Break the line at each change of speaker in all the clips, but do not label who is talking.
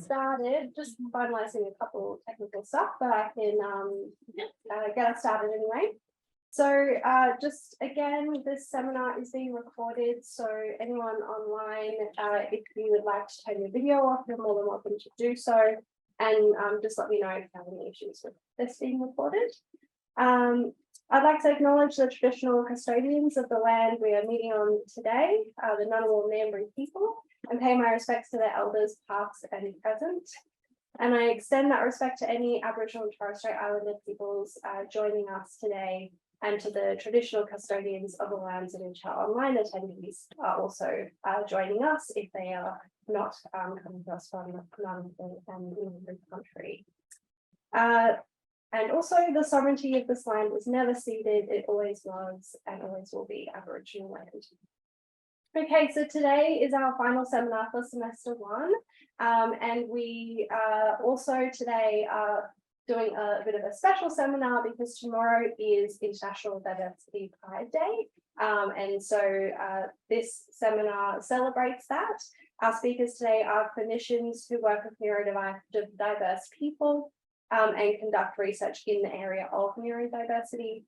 started, just finalising a couple of technical stuff, but I can get us started anyway. So just again, this seminar is being recorded, so anyone online, if you would like to turn your video off, you're more than welcome to do so, and just let me know if you have any issues with this being recorded. I'd like to acknowledge the traditional custodians of the land we are meeting on today, the Ngunnawal Ngambri people, and pay my respects to their elders past and present. And I extend that respect to any Aboriginal and Torres Strait Islander peoples joining us today, and to the traditional custodians of the lands in which our online attendees are also joining us if they are not coming to us from the country. And also the sovereignty of this land was never ceded, it always was and always will be Aboriginal land. Okay, so today is our final seminar for semester 1, and we also today are doing a bit of a special seminar because tomorrow is International Diversity Pride Day, and so this seminar celebrates that. Our speakers today are clinicians who work with neurodiverse people and conduct research in the area of neurodiversity.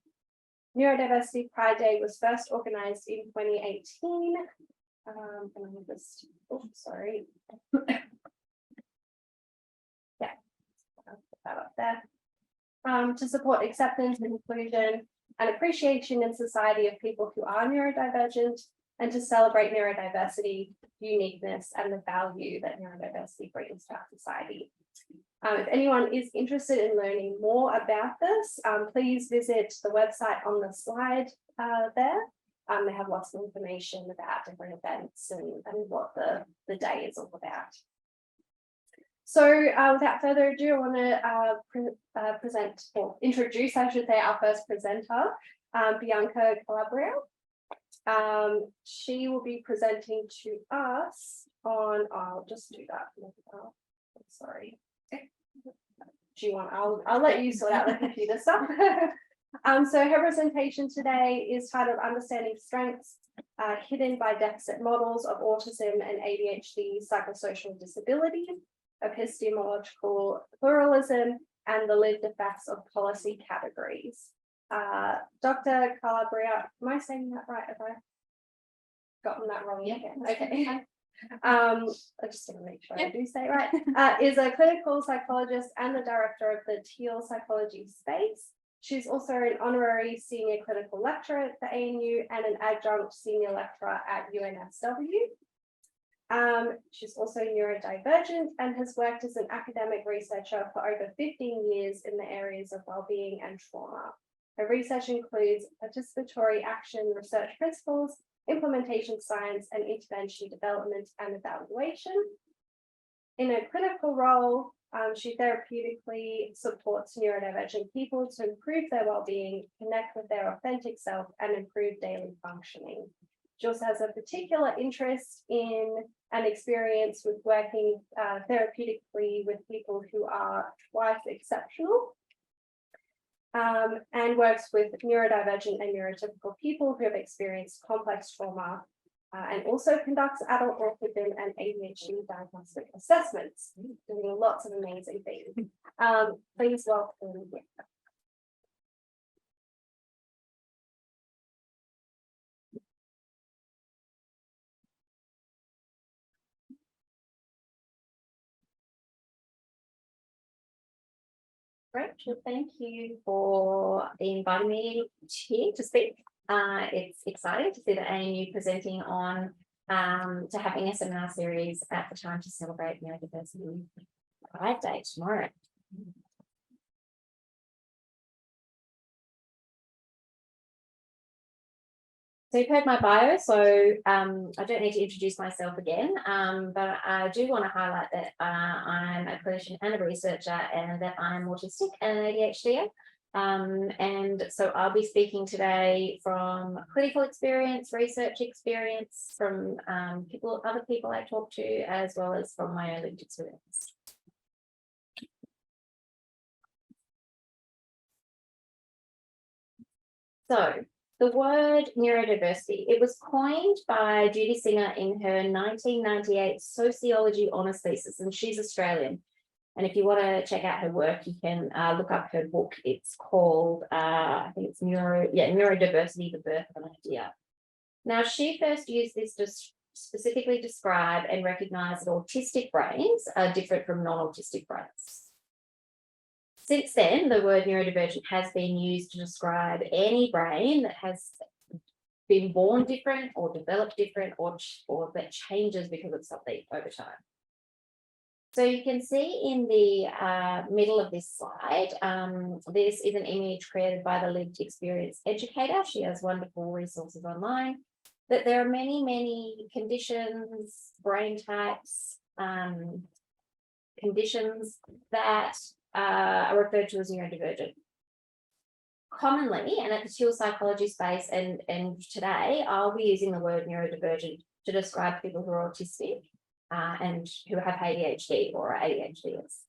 Neurodiversity Pride Day was first organised in 2018. And I'm just, sorry. Yeah, I'll put that up there. To support acceptance and inclusion and appreciation in society of people who are neurodivergent, and to celebrate neurodiversity, uniqueness, and the value that neurodiversity brings to our society. If anyone is interested in learning more about this, please visit the website on the slide there. They have lots of information about different events and what the day is all about. So without further ado, I want to introduce, I should say, our first presenter, Bianca Calabria. She will be presenting to us on, I'll just do that. Sorry. Do you want, I'll let you sort out the computer stuff. So her presentation today is titled Understanding Strengths Hidden by Deficit Models of Autism and ADHD Psychosocial Disability, Epistemological Pluralism, and the Lived Effects of Policy Categories. Dr. Calabria, am I saying that right? Have I gotten that wrong?
Yeah.
Okay. I just want to make sure I do say it right, is a clinical psychologist and the director of the Teal Psychology Space. She's also an honorary senior clinical lecturer at the ANU and an adjunct senior lecturer at UNSW. She's also neurodivergent and has worked as an academic researcher for over 15 years in the areas of wellbeing and trauma. Her research includes participatory action research principles, implementation science, and intervention development and evaluation. In a clinical role, she therapeutically supports neurodivergent people to improve their well-being, connect with their authentic self, and improve daily functioning. She also has a particular interest in and experience with working therapeutically with people who are twice exceptional, and works with neurodivergent and neurotypical people who have experienced complex trauma, and also conducts adult autism and ADHD diagnostic assessments, doing lots of amazing things. Please welcome Bianca.
Great, well, thank you for inviting me here to speak. It's exciting to see the ANU presenting on to having a seminar series at the time to celebrate Neurodiversity Pride Day tomorrow. So you've heard my bio, so I don't need to introduce myself again, but I do want to highlight that I'm a clinician and a researcher, and that I'm autistic and ADHD. And so I'll be speaking today from clinical experience, research experience, from other people I talk to, as well as from my own lived experience. So The word neurodiversity, it was coined by Judy Singer in her 1998 sociology honours thesis, and she's Australian. And if you want to check out her work, you can look up her book. It's called, I think it's Neurodiversity, the Birth of an Idea. Now, she first used this to specifically describe and recognise that autistic brains are different from non-autistic brains. Since then, the word neurodivergent has been used to describe any brain that has been born different or developed different or that changes because of something over time. So you can see in the middle of this slide, this is an image created by the lived experience educator. She has wonderful resources online, that there are many, many conditions, brain types, conditions that are referred to as neurodivergent. Commonly, and at the teal psychology space and today, I'll be using the word neurodivergent to describe people who are autistic and who have ADHD or are ADHDers.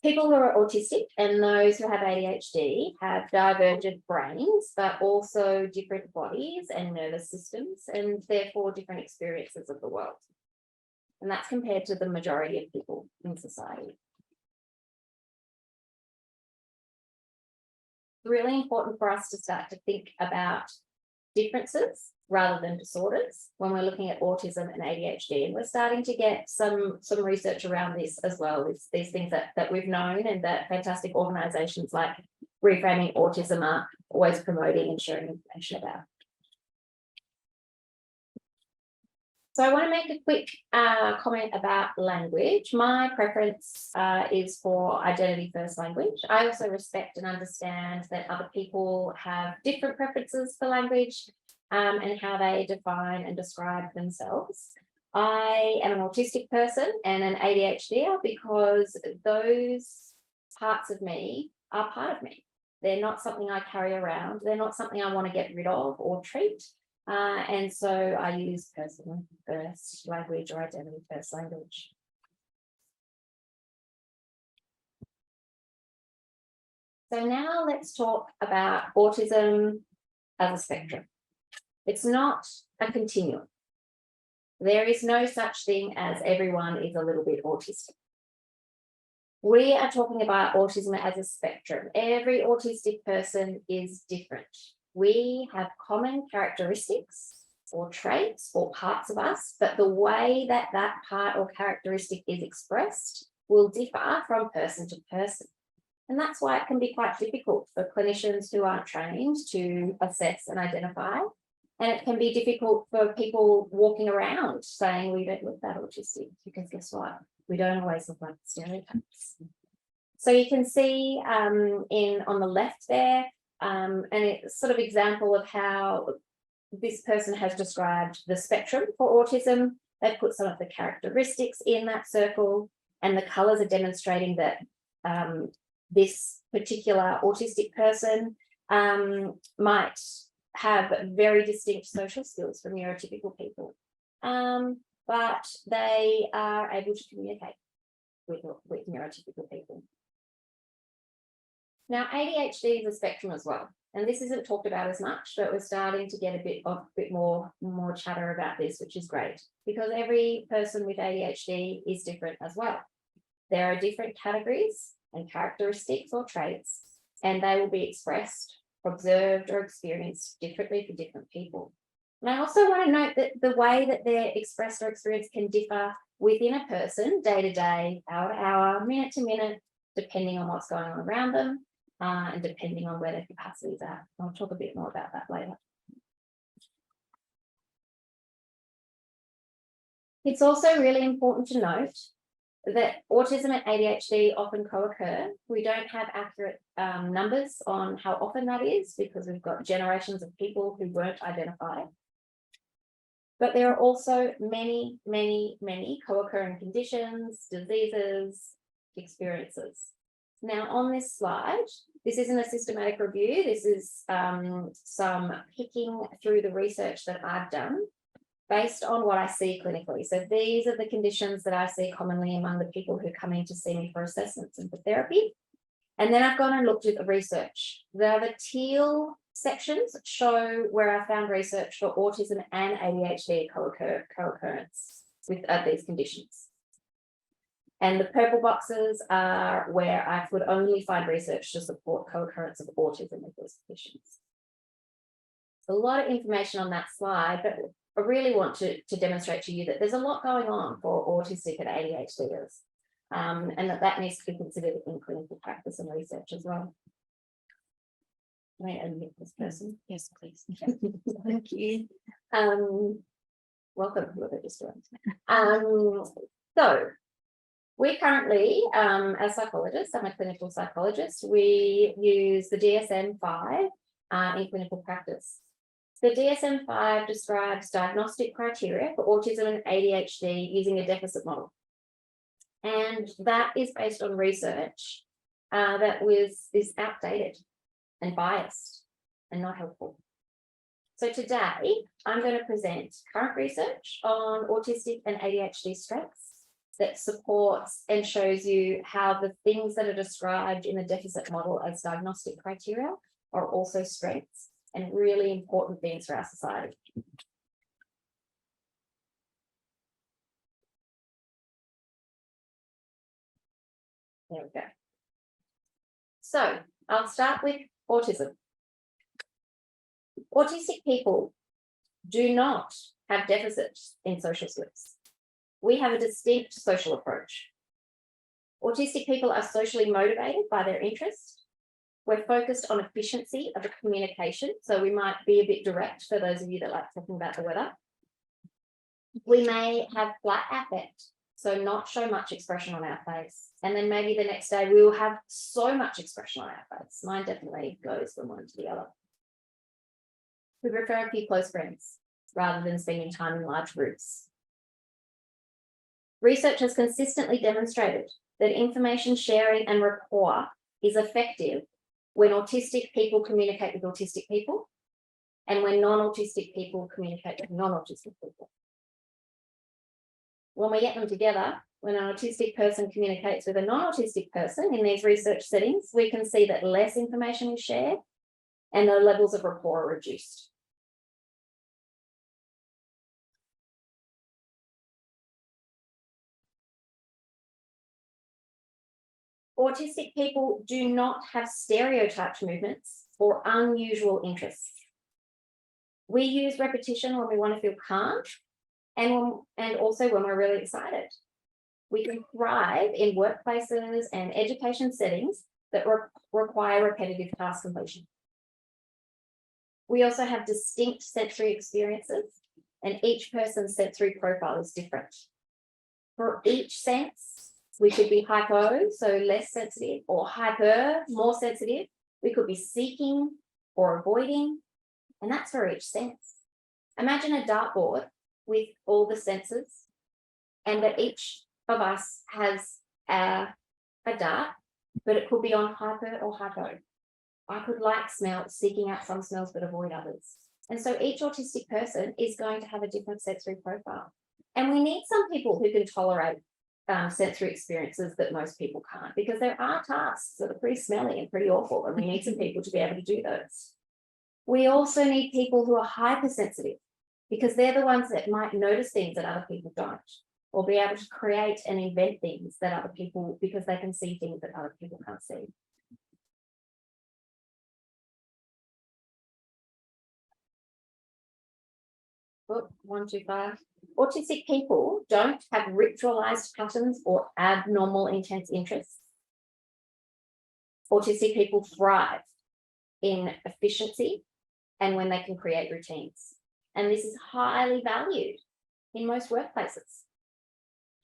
People who are autistic and those who have ADHD have divergent brains, but also different bodies and nervous systems, and therefore different experiences of the world. And that's compared to the majority of people in society. Really important for us to start to think about differences rather than disorders when we're looking at autism and ADHD. And we're starting to get some research around this as well. It's these things that we've known and that fantastic organisations like Reframing Autism are always promoting and sharing information about. So I want to make a quick comment about language. My preference is for identity first language. I also respect and understand that other people have different preferences for language and how they define and describe themselves. I am an autistic person and an ADHDer because those parts of me are part of me. They're not something I carry around. They're not something I want to get rid of or treat. And so I use person first language or identity first language. So now let's talk about autism as a spectrum. It's not a continuum. There is no such thing as everyone is a little bit autistic. We are talking about autism as a spectrum. Every autistic person is different. We have common characteristics or traits or parts of us, but the way that that part or characteristic is expressed will differ from person to person. And that's why it can be quite difficult for clinicians who aren't trained to assess and identify. And it can be difficult for people walking around saying we don't look that autistic, because guess what? We don't always look like stereotypes. So you can see on the left there, and it's sort of example of how this person has described the spectrum for autism. They've put some of the characteristics in that circle, and the colours are demonstrating that this particular autistic person might have very distinct social skills from neurotypical people, but they are able to communicate with neurotypical people. Now, ADHD is a spectrum as well, and this isn't talked about as much, but we're starting to get a bit more chatter about this, which is great, because every person with ADHD is different as well. There are different categories and characteristics or traits, and they will be expressed, observed, or experienced differently for different people. And I also want to note that the way that they're expressed or experienced can differ within a person, day to day, hour to hour, minute to minute, depending on what's going on around them, and depending on where their capacities are. I'll talk a bit more about that later. It's also really important to note that autism and ADHD often co-occur. We don't have accurate numbers on how often that is, because we've got generations of people who weren't identified. But there are also many, many, many co-occurring conditions, diseases, experiences. Now, on this slide, this isn't a systematic review. This is some picking through the research that I've done based on what I see clinically. So these are the conditions that I see commonly among the people who come in to see me for assessments and for therapy. And then I've gone and looked at the research. The teal sections show where I found research for autism and ADHD co-occurrence with these conditions. And the purple boxes are where I could only find research to support co-occurrence of autism with those conditions. A lot of information on that slide, but I really want to demonstrate to you that there's a lot going on for autistic and ADHDers, and that needs to be considered in clinical practice and research as well. Can I unmute this person?
Yes, please.
Thank you. Welcome, whoever just joined. So we currently, as psychologists, I'm a clinical psychologist, we use the DSM-5 in clinical practice. The DSM-5 describes diagnostic criteria for autism and ADHD using a deficit model. And that is based on research that is outdated and biased and not helpful. So today, I'm going to present current research on autistic and ADHD strengths that supports and shows you how the things that are described in the deficit model as diagnostic criteria are also strengths and really important things for our society. There we go. So I'll start with autism. Autistic people do not have deficits in social skills. We have a distinct social approach. Autistic people are socially motivated by their interests. We're focused on efficiency of the communication, so we might be a bit direct for those of you that like talking about the weather. We may have flat affect, so not show much expression on our face. And then maybe the next day we will have so much expression on our face. Mine definitely goes from one to the other. We prefer a few close friends rather than spending time in large groups. Research has consistently demonstrated that information sharing and rapport is effective when autistic people communicate with autistic people and when non-autistic people communicate with non-autistic people. When we get them together, when an autistic person communicates with a non-autistic person in these research settings, we can see that less information is shared and the levels of rapport are reduced. Autistic people do not have stereotyped movements or unusual interests. We use repetition when we want to feel calm and also when we're really excited. We can thrive in workplaces and education settings that require repetitive task completion. We also have distinct sensory experiences, and each person's sensory profile is different. For each sense, we could be hypo, so less sensitive, or hyper, more sensitive. We could be seeking or avoiding, and that's for each sense. Imagine a dartboard with all the senses, and that each of us has a dart, but it could be on hyper or hypo. I could like smell, seeking out some smells, but avoid others. And so each autistic person is going to have a different sensory profile. And we need some people who can tolerate sensory experiences that most people can't, because there are tasks that are pretty smelly and pretty awful, and we need some people to be able to do those. We also need people who are hypersensitive, because they're the ones that might notice things that other people don't, or be able to create and invent things that other people, because they can see things that other people can't see. Oh, 1, 2, 5. Autistic people don't have ritualized patterns or abnormal intense interests. Autistic people thrive in efficiency and when they can create routines. And this is highly valued in most workplaces.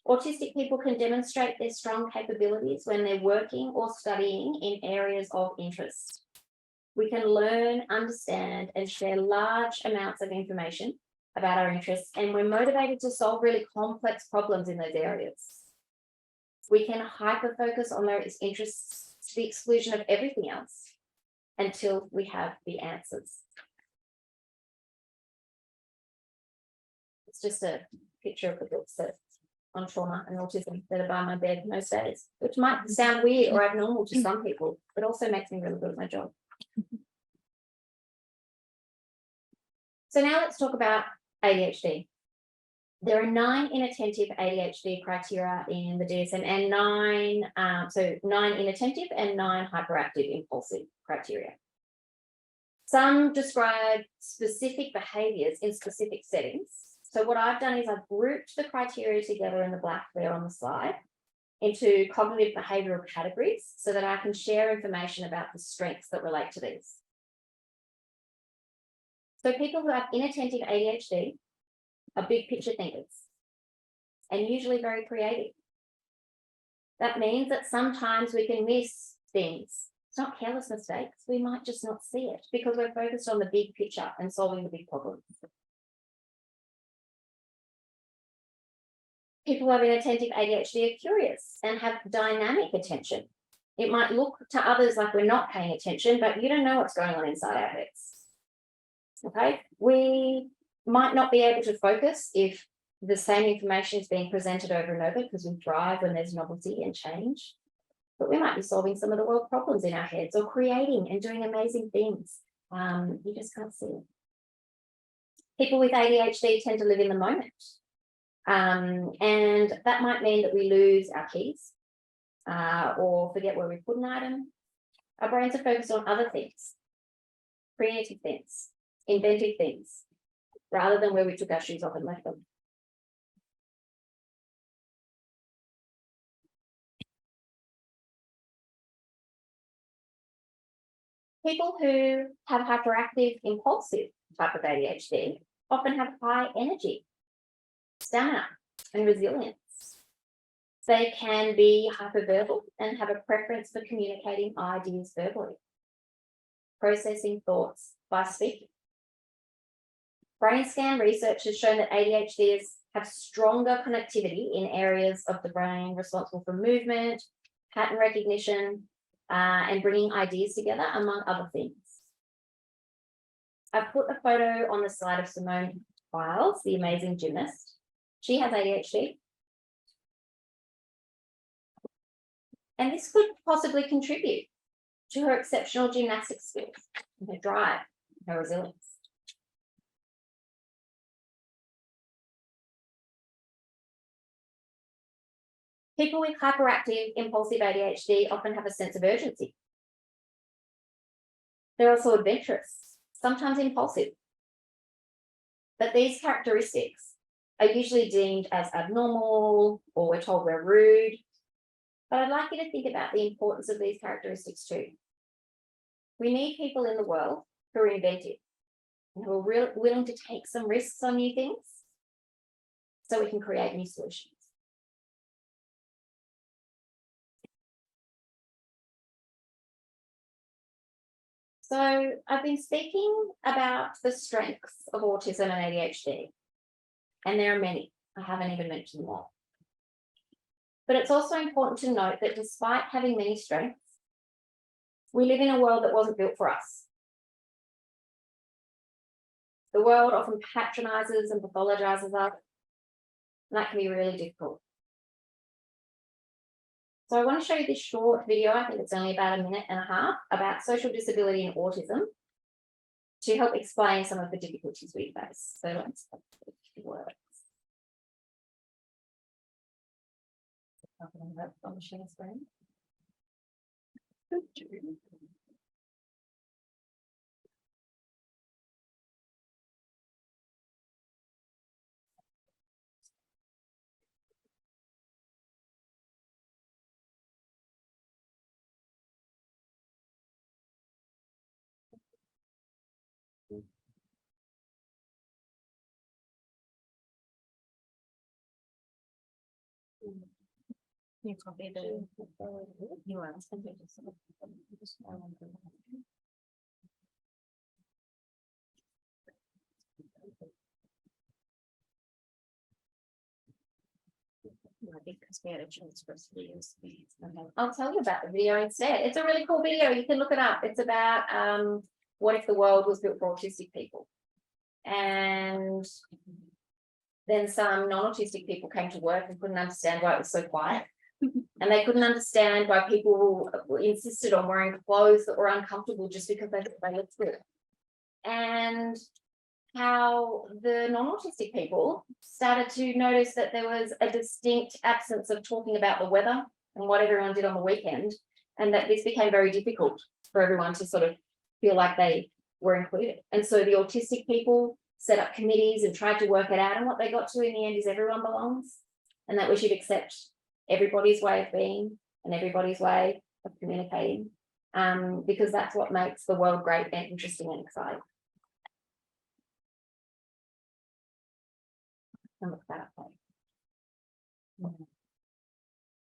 Autistic people can demonstrate their strong capabilities when they're working or studying in areas of interest. We can learn, understand, and share large amounts of information about our interests, and we're motivated to solve really complex problems in those areas. We can hyper-focus on those interests to the exclusion of everything else until we have the answers. It's just a picture of the books that on trauma and autism that are by my bed most days, which might sound weird or abnormal to some people, but also makes me really good at my job. So now let's talk about ADHD. There are 9 inattentive ADHD criteria in the DSM and 9 inattentive and 9 hyperactive impulsive criteria. Some describe specific behaviours in specific settings. So what I've done is I've grouped the criteria together in the black there on the slide into cognitive behavioural categories so that I can share information about the strengths that relate to these. So people who have inattentive ADHD are big picture thinkers and usually very creative. That means that sometimes we can miss things. It's not careless mistakes. We might just not see it because we're focused on the big picture and solving the big problems. People who have inattentive ADHD are curious and have dynamic attention. It might look to others like we're not paying attention, but you don't know what's going on inside our heads. Okay, we might not be able to focus if the same information is being presented over and over because we thrive when there's novelty and change. But we might be solving some of the world problems in our heads or creating and doing amazing things. You just can't see it. People with ADHD tend to live in the moment. And that might mean that we lose our keys or forget where we put an item. Our brains are focused on other things, creative things, inventive things, rather than where we took our shoes off and left them. People who have hyperactive impulsive type of ADHD often have high energy, stamina, and resilience. They can be hyperverbal and have a preference for communicating ideas verbally, processing thoughts by speaking. Brain scan research has shown that ADHDers have stronger connectivity in areas of the brain responsible for movement, pattern recognition, and bringing ideas together, among other things. I've put a photo on the slide of Simone Biles, the amazing gymnast. She has ADHD. And this could possibly contribute to her exceptional gymnastic skills, and her drive, and her resilience. People with hyperactive impulsive ADHD often have a sense of urgency. They're also adventurous, sometimes impulsive. But these characteristics are usually deemed as abnormal, or we're told we're rude. But I'd like you to think about the importance of these characteristics too. We need people in the world who are inventive and who are willing to take some risks on new things so we can create new solutions. So I've been speaking about the strengths of autism and ADHD, and there are many. I haven't even mentioned them all. But it's also important to note that despite having many strengths, we live in a world that wasn't built for us. The world often patronizes and pathologizes us, and that can be really difficult. So I want to show you this short video, I think it's only about 1.5 minutes, about social disability and autism to help explain some of the difficulties we face. So let's put the words. On the share screen. You copy the nuance. I'll tell you about the video instead. It's a really cool video. You can look it up. It's about what if the world was built for autistic people. And then some non-autistic people came to work and couldn't understand why it was so quiet. And they couldn't understand why people insisted on wearing clothes that were uncomfortable just because they looked good. And how the non-autistic people started to notice that there was a distinct absence of talking about the weather and what everyone did on the weekend, and that this became very difficult for everyone to sort of feel like they were included. And so the autistic people set up committees and tried to work it out, and what they got to in the end is everyone belongs, and that we should accept everybody's way of being and everybody's way of communicating, because that's what makes the world great and interesting and exciting. And look that up.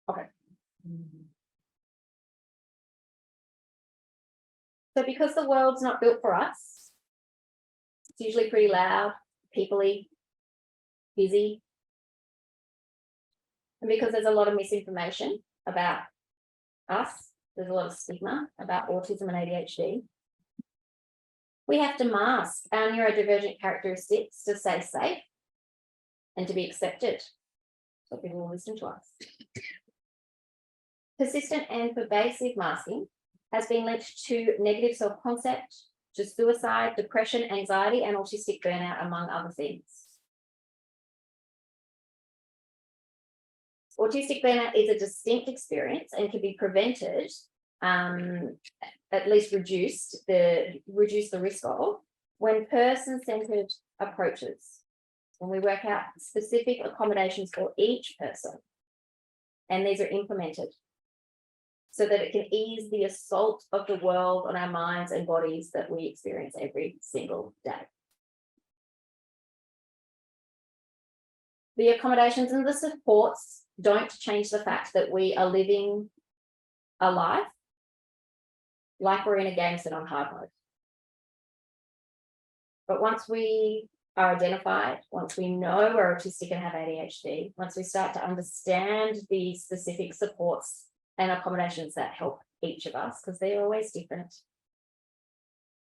Okay. So because the world's not built for us, it's usually pretty loud, peoply, busy. And because there's a lot of misinformation about us, there's a lot of stigma about autism and ADHD. We have to mask our neurodivergent characteristics to stay safe and to be accepted, so people will listen to us. Persistent and pervasive masking has been linked to negative self-concept, to suicide, depression, anxiety, and autistic burnout, among other things. Autistic burnout is a distinct experience and can be prevented, at least reduce the risk of, when person-centered approaches, when we work out specific accommodations for each person, and these are implemented so that it can ease the assault of the world on our minds and bodies that we experience every single day. The accommodations and the supports don't change the fact that we are living a life like we're in a game set on hard mode. But once we are identified, once we know we're autistic and have ADHD, once we start to understand the specific supports and accommodations that help each of us, because they're always different,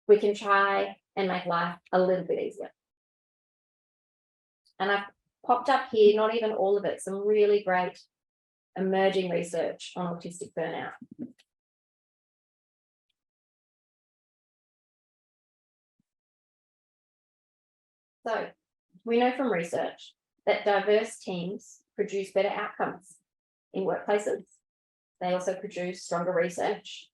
we can try and make life a little bit easier. And I've popped up here, not even all of it, some really great emerging research on autistic burnout. So we know from research that diverse teams produce better outcomes in workplaces. They also produce stronger research.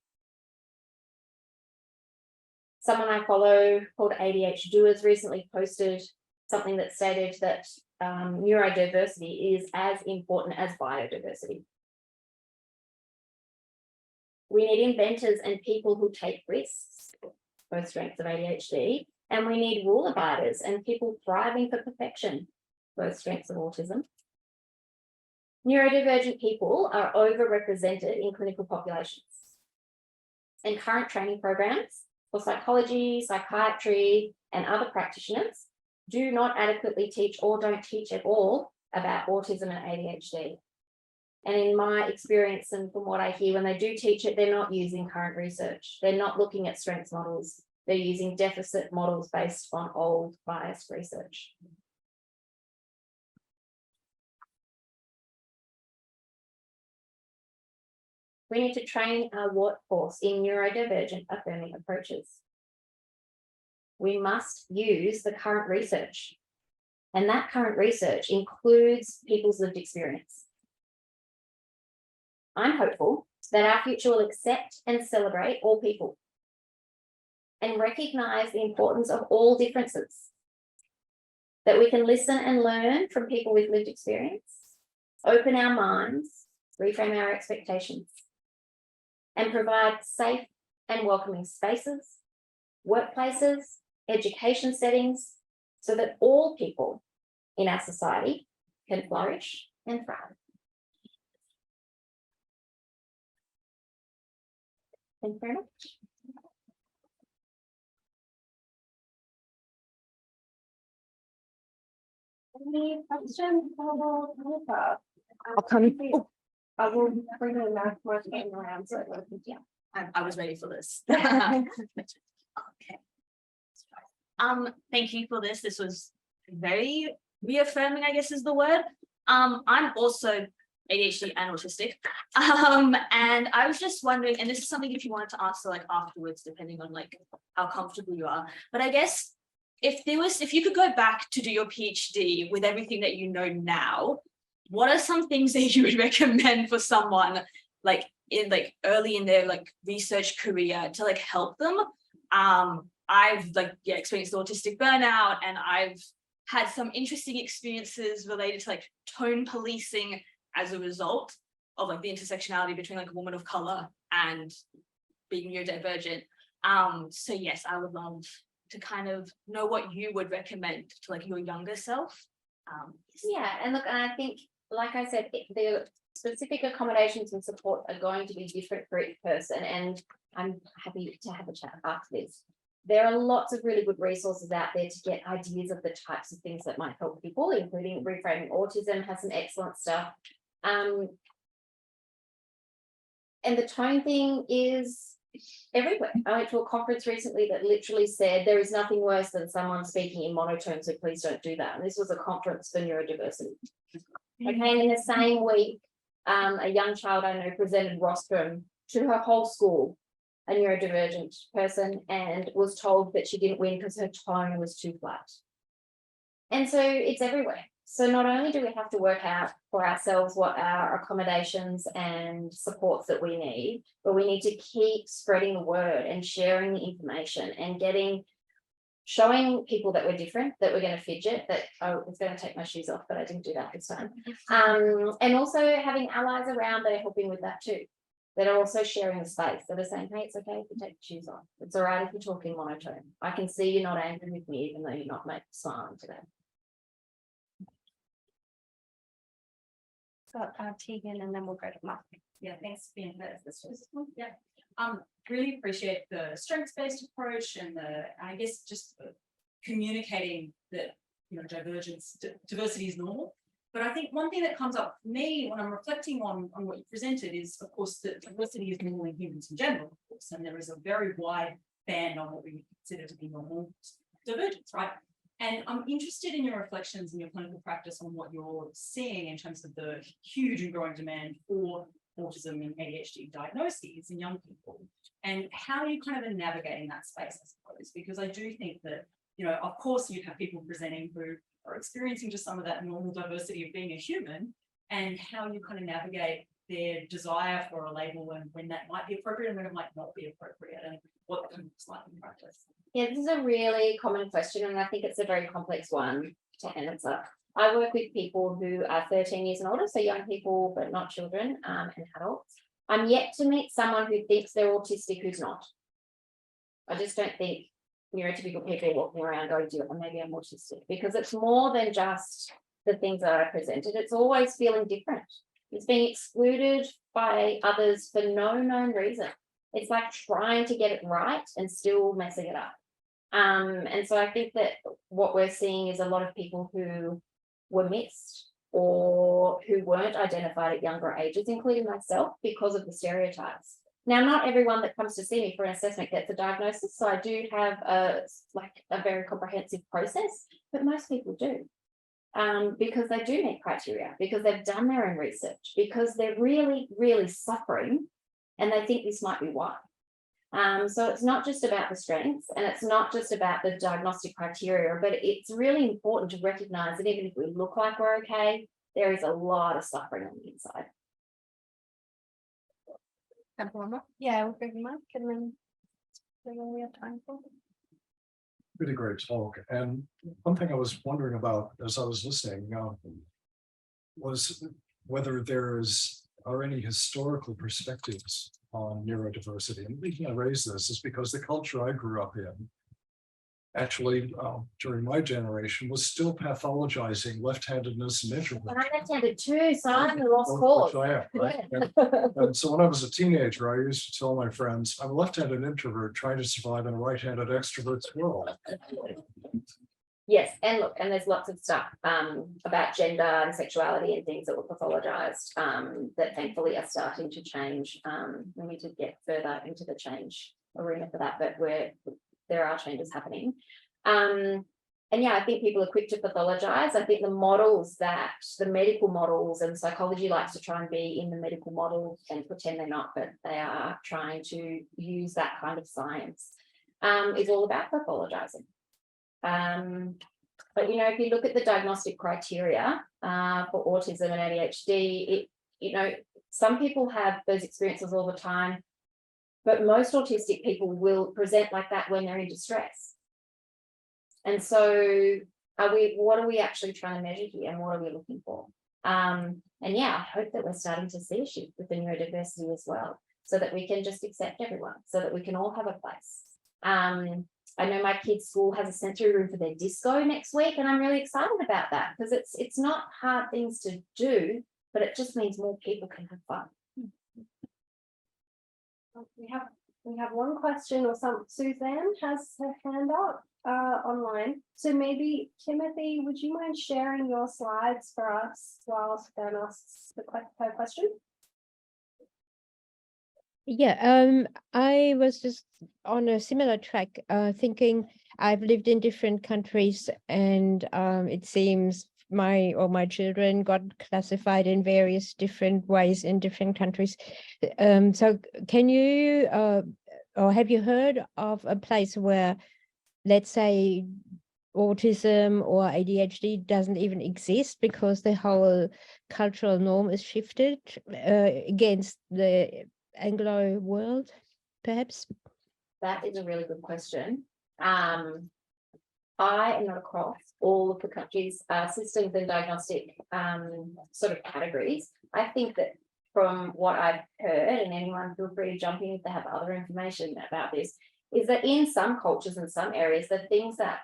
Someone I follow called ADHD Doers recently posted something that stated that neurodiversity is as important as biodiversity. We need inventors and people who take risks, both strengths of ADHD, and we need rule abiders and people thriving for perfection, both strengths of autism. Neurodivergent people are overrepresented in clinical populations, and current training programs for psychology, psychiatry, and other practitioners do not adequately teach or don't teach at all about autism and ADHD. And in my experience and from what I hear, when they do teach it, they're not using current research. They're not looking at strengths models. They're using deficit models based on old biased research. We need to train our workforce in neurodivergent affirming approaches. We must use the current research, and that current research includes people's lived experience. I'm hopeful that our future will accept and celebrate all people and recognise the importance of all differences, that we can listen and learn from people with lived experience, open our minds, reframe our expectations, and provide safe and welcoming spaces, workplaces, education settings, so that all people in our society can flourish and thrive. Thank you very much. Any questions for Bianca?
I'll come.
I will bring the microphone around so yeah.
I was ready for this. Okay. Thank you for this. This was very reaffirming, I guess is the word. I'm also ADHD and autistic. And I was just wondering, and this is something if you wanted to answer like afterwards, depending on like how comfortable you are, but I guess if you could go back to do your PhD with everything that you know now, what are some things that you would recommend for someone like early in their research career to help them? I've experienced autistic burnout, and I've had some interesting experiences related to tone policing as a result of the intersectionality between a woman of color and being neurodivergent. So yes, I would love to kind of know what you would recommend to your younger self.
Yeah, and look, and I think, like I said, the specific accommodations and support are going to be different for each person, and I'm happy to have a chat after this. There are lots of really good resources out there to get ideas of the types of things that might help people, including Reframing Autism has some excellent stuff. And the tone thing is everywhere. I went to a conference recently that literally said there is nothing worse than someone speaking in monotone, so please don't do that. And this was a conference for neurodiversity. Okay, and in the same week, a young child I know presented rostrum to her whole school, a neurodivergent person, and was told that she didn't win because her tone was too flat. And so it's everywhere. So not only do we have to work out for ourselves what our accommodations and supports that we need, but we need to keep spreading the word and sharing the information and showing people that we're different, that we're going to fidget, that I was going to take my shoes off, but I didn't do that this time. And also having allies around that are helping with that too, that are also sharing the space, that are saying, hey, it's okay if you take your shoes off. It's all right if you're talking monotone. I can see you're not angry with me, even though you're not smiling today.
Got Tegan, and then we'll go to Mark.
Yeah, thanks for being here. This was really appreciate the strengths-based approach and I guess just communicating that diversity is normal. But I think one thing that comes up for me when I'm reflecting on what you presented is, of course, that diversity is normal in humans in general, of course, and there is a very wide band on what we consider to be normal divergence, right? And I'm interested in your reflections in your clinical practice on what you're seeing in terms of the huge and growing demand for autism and ADHD diagnoses in young people, and how you kind of are navigating that space, I suppose, because I do think that, of course, you have people presenting who are experiencing just some of that normal diversity of being a human, and how you kind of navigate their desire for a label and when that might be appropriate and when it might not be appropriate, and what that looks like in practice.
Yeah, this is a really common question, and I think it's a very complex one to answer. I work with people who are 13 years and older, so young people, but not children, and adults. I'm yet to meet someone who thinks they're autistic who's not. I just don't think neurotypical people walking around going, maybe I'm autistic, because it's more than just the things that I presented. It's always feeling different. It's being excluded by others for no known reason. It's like trying to get it right and still messing it up. And so I think that what we're seeing is a lot of people who were missed or who weren't identified at younger ages, including myself, because of the stereotypes. Now, not everyone that comes to see me for an assessment gets a diagnosis, so I do have a very comprehensive process, but most people do. Because they do meet criteria, because they've done their own research, because they're really, really suffering and they think this might be why. So it's not just about the strengths, and it's not just about the diagnostic criteria, but it's really important to recognize that even if we look like we're okay, there is a lot of suffering on the inside.
Yeah, we'll bring Mark, and then we have time for.
Really great talk. And one thing I was wondering about as I was listening was whether there are any historical perspectives on neurodiversity. And the reason I raise this is because the culture I grew up in, actually, during my generation, was still pathologizing left-handedness and introversion.
And I'm left-handed too, so I'm the lost cause.
Which I am, right? And so when I was a teenager, I used to tell my friends, I'm a left-handed introvert trying to survive in a right-handed extrovert's world.
Yes, and look, and there's lots of stuff about gender and sexuality and things that were pathologized that thankfully are starting to change. We need to get further into the change arena for that, but there are changes happening. And yeah, I think people are quick to pathologize. I think the medical models, and psychology likes to try and be in the medical model and pretend they're not, but they are trying to use that kind of science, is all about pathologizing. But if you look at the diagnostic criteria for autism and ADHD, some people have those experiences all the time, but most autistic people will present like that when they're in distress. And so what are we actually trying to measure here, and what are we looking for? And yeah, I hope that we're starting to see a shift with the neurodiversity as well, so that we can just accept everyone, so that we can all have a place. I know my kids' school has a sensory room for their disco next week, and I'm really excited about that, because it's not hard things to do, but it just means more people can have fun.
We have one question, or Suzanne has her hand up online. So maybe Timothy, would you mind sharing your slides for us while Suzanne asks her question?
Yeah, I was just on a similar track, thinking I've lived in different countries, and it seems my children got classified in various different ways in different countries. So can you or have you heard of a place where, let's say, autism or ADHD doesn't even exist because the whole cultural norm is shifted against the Anglo world, perhaps?
That is a really good question. I am not across all of the countries' systems and diagnostic sort of categories. I think that from what I've heard, and anyone feel free to jump in if they have other information about this, is that in some cultures and some areas, the things that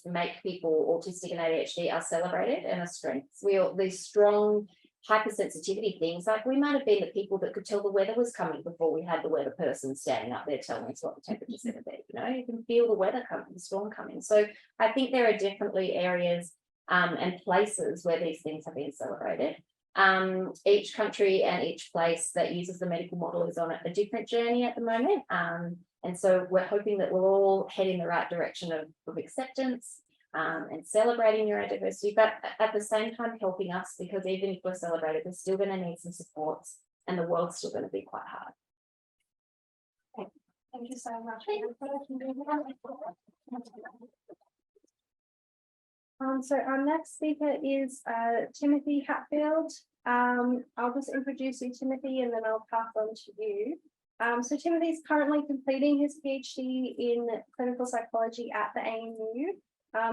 make people autistic and ADHD are celebrated and are strengths. These strong hypersensitivity things, like we might have been the people that could tell the weather was coming before we had the weather person standing up there telling us what the temperature's going to be. You can feel the weather coming, the storm coming. So I think there are definitely areas and places where these things have been celebrated. Each country and each place that uses the medical model is on a different journey at the moment. And so we're hoping that we'll all head in the right direction of acceptance and celebrating neurodiversity, but at the same time helping us, because even if we're celebrated, we're still going to need some supports, and the world's still going to be quite hard.
Okay. Thank you so much. So our next speaker is Timothy Hatfield. I'll just introduce you, Timothy, and then I'll pass on to you. So Timothy is currently completing his PhD in clinical psychology at the ANU.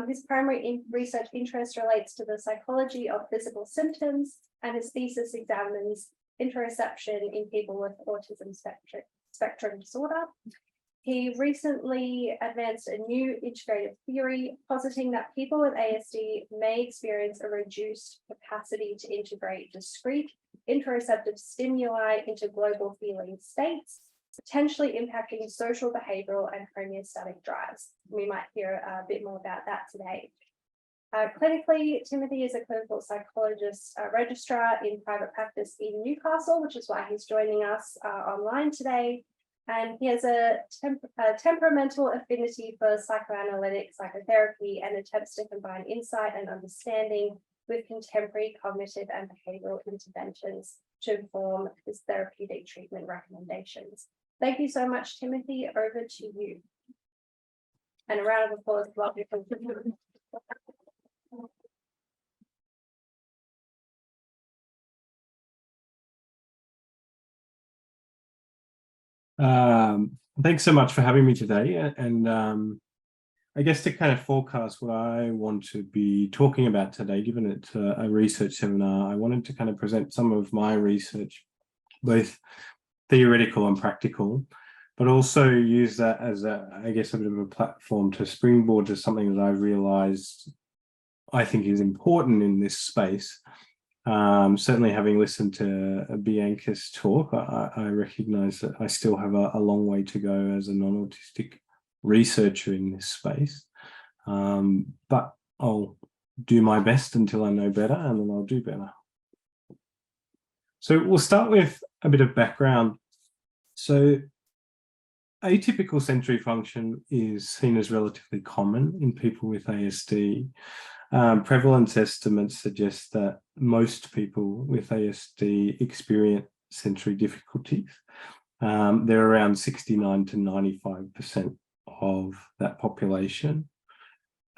His primary research interest relates to the psychology of physical symptoms, and his thesis examines interoception in people with autism spectrum disorder. He recently advanced a new integrative theory positing that people with ASD may experience a reduced capacity to integrate discrete interoceptive stimuli into global feeling states, potentially impacting social, behavioral, and homeostatic drives. We might hear a bit more about that today. Clinically, Timothy is a clinical psychologist registrar in private practice in Newcastle, which is why he's joining us online today. And he has a temperamental affinity for psychoanalytic psychotherapy and attempts to combine insight and understanding with contemporary cognitive and behavioral interventions to inform his therapeutic treatment recommendations. Thank you so much, Timothy. Over to you. And a round of applause.
Thanks so much for having me today. And I guess to kind of forecast what I want to be talking about today, given it's a research seminar, I wanted to kind of present some of my research, both theoretical and practical, but also use that as I guess a bit of a platform to springboard to something that I've realized I think is important in this space. Certainly having listened to Bianca's talk, I recognize that I still have a long way to go as a non-autistic researcher in this space. But I'll do my best until I know better, and then I'll do better. So we'll start with a bit of background. So atypical sensory function is seen as relatively common in people with ASD. Prevalence estimates suggest that most people with ASD experience sensory difficulties. They're around 69 to 95% of that population.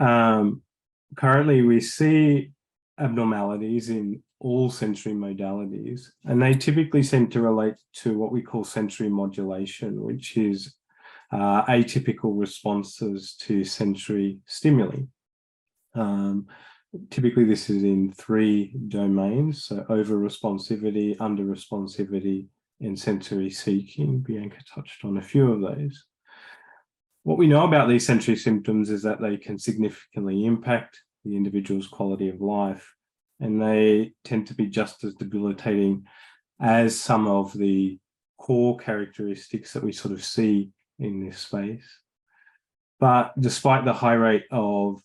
Currently, we see abnormalities in all sensory modalities, and they typically seem to relate to what we call sensory modulation, which is atypical responses to sensory stimuli. Typically, this is in 3 domains, so over-responsivity, under-responsivity, and sensory seeking. Bianca touched on a few of those. What we know about these sensory symptoms is that they can significantly impact the individual's quality of life, and they tend to be just as debilitating as some of the core characteristics that we sort of see in this space. But despite the high rate of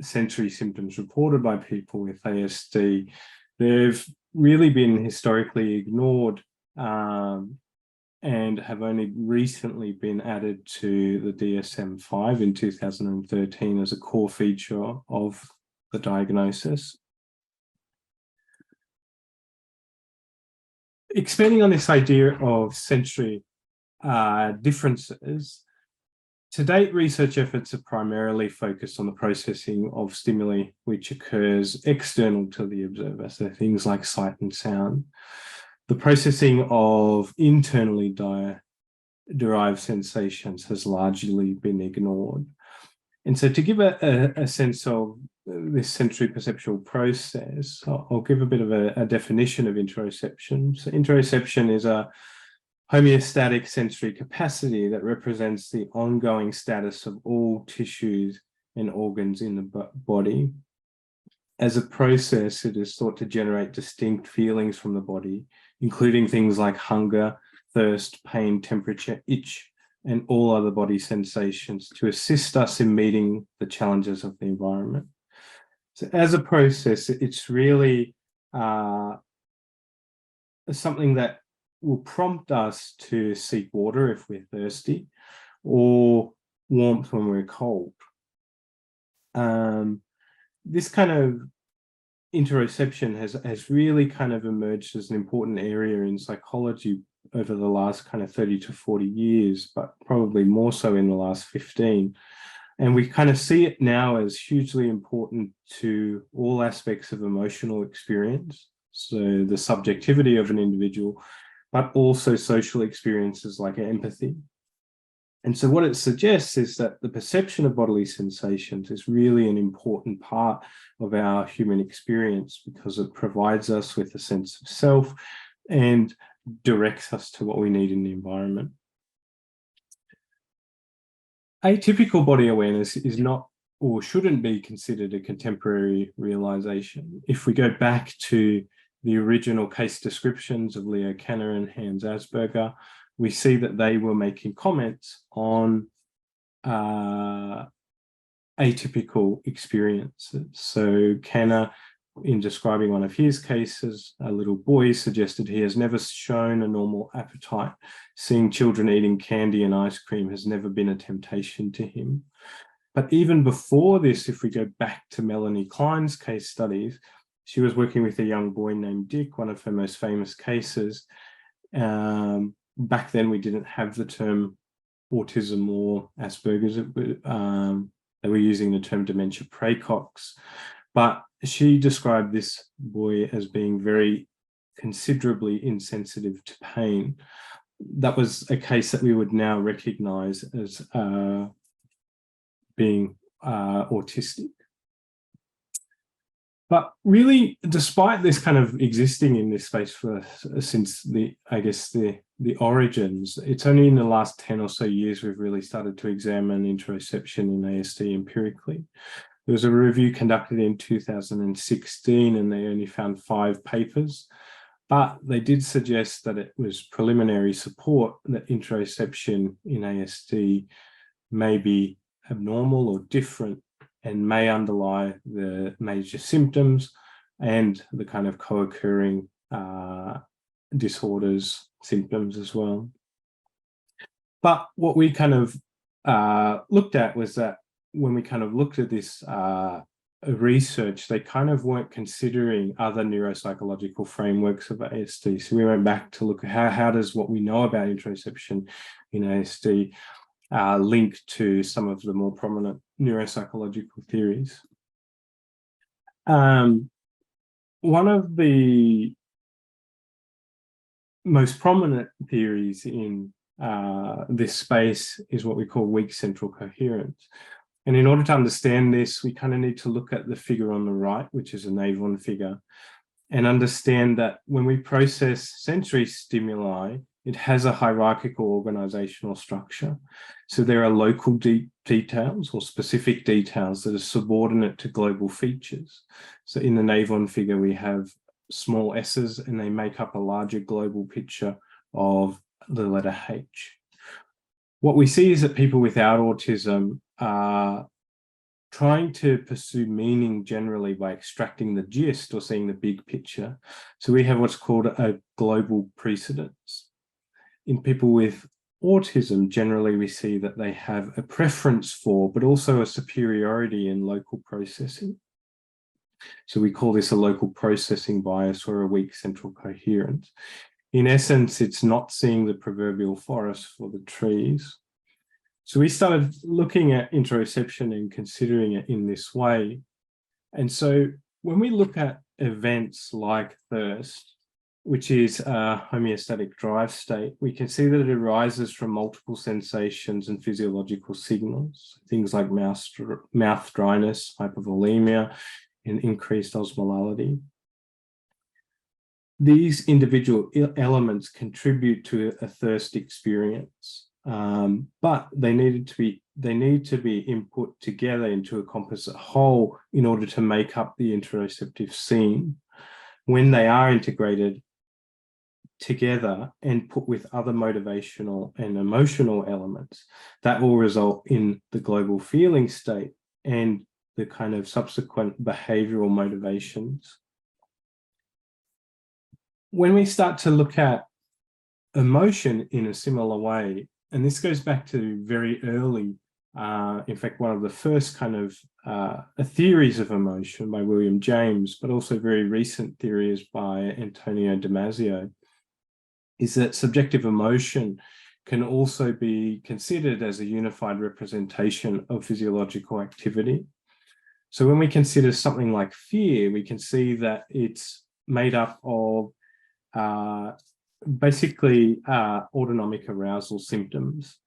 sensory symptoms reported by people with ASD, they've really been historically ignored and have only recently been added to the DSM-5 in 2013 as a core feature of the diagnosis. Expanding on this idea of sensory differences, to date, research efforts have primarily focused on the processing of stimuli which occurs external to the observer, so things like sight and sound. The processing of internally derived sensations has largely been ignored. And so to give a sense of this sensory perceptual process, I'll give a bit of a definition of interoception. So interoception is a homeostatic sensory capacity that represents the ongoing status of all tissues and organs in the body. As a process, it is thought to generate distinct feelings from the body, including things like hunger, thirst, pain, temperature, itch, and all other body sensations to assist us in meeting the challenges of the environment. So as a process, it's really something that will prompt us to seek water if we're thirsty, or warmth when we're cold. This kind of interoception has really kind of emerged as an important area in psychology over the last kind of 30 to 40 years, but probably more so in the last 15. And we kind of see it now as hugely important to all aspects of emotional experience. So the subjectivity of an individual, but also social experiences like empathy. And so what it suggests is that the perception of bodily sensations is really an important part of our human experience because it provides us with a sense of self and directs us to what we need in the environment. Atypical body awareness is not or shouldn't be considered a contemporary realization. If we go back to the original case descriptions of Leo Kanner and Hans Asperger, we see that they were making comments on atypical experiences. So Kanner, in describing one of his cases, a little boy suggested he has never shown a normal appetite. Seeing children eating candy and ice cream has never been a temptation to him. But even before this, if we go back to Melanie Klein's case studies, she was working with a young boy named Dick, one of her most famous cases. Back then, we didn't have the term autism or Asperger's. They were using the term dementia praecox. But she described this boy as being very considerably insensitive to pain. That was a case that we would now recognize as being autistic. But really, despite this kind of existing in this space since the origins, it's only in the last 10 or so years we've really started to examine interoception in ASD empirically. There was a review conducted in 2016 and they only found 5 papers, but they did suggest that it was preliminary support that interoception in ASD may be abnormal or different and may underlie the major symptoms and the kind of co-occurring disorders, symptoms as well. But what we kind of looked at was that when we kind of looked at this research, they kind of weren't considering other neuropsychological frameworks of ASD. So we went back to look at how does what we know about interoception in ASD link to some of the more prominent neuropsychological theories. One of the most prominent theories in this space is what we call weak central coherence. And in order to understand this, we kind of need to look at the figure on the right, which is a Navon figure, and understand that when we process sensory stimuli, it has a hierarchical organizational structure. So there are local details or specific details that are subordinate to global features. So in the Navon figure, we have small s's and they make up a larger global picture of the letter H. What we see is that people without autism are trying to pursue meaning generally by extracting the gist or seeing the big picture. So we have what's called a global precedence. In people with autism, generally we see that they have a preference for, but also a superiority in local processing. So we call this a local processing bias or a weak central coherence. In essence, it's not seeing the proverbial forest for the trees. So we started looking at interoception and considering it in this way. And so when we look at events like thirst, which is a homeostatic drive state, we can see that it arises from multiple sensations and physiological signals, things like mouth dryness, hypovolemia, and increased osmolality. These individual elements contribute to a thirst experience. But they need to be input together into a composite whole in order to make up the interoceptive scene. When they are integrated together and put with other motivational and emotional elements, that will result in the global feeling state and the kind of subsequent behavioral motivations. When we start to look at emotion in a similar way, and this goes back to very early, in fact, one of the first kind of theories of emotion by William James, but also very recent theories by Antonio Damasio, is that subjective emotion can also be considered as a unified representation of physiological activity. So when we consider something like fear, we can see that it's made up of basically autonomic arousal symptoms.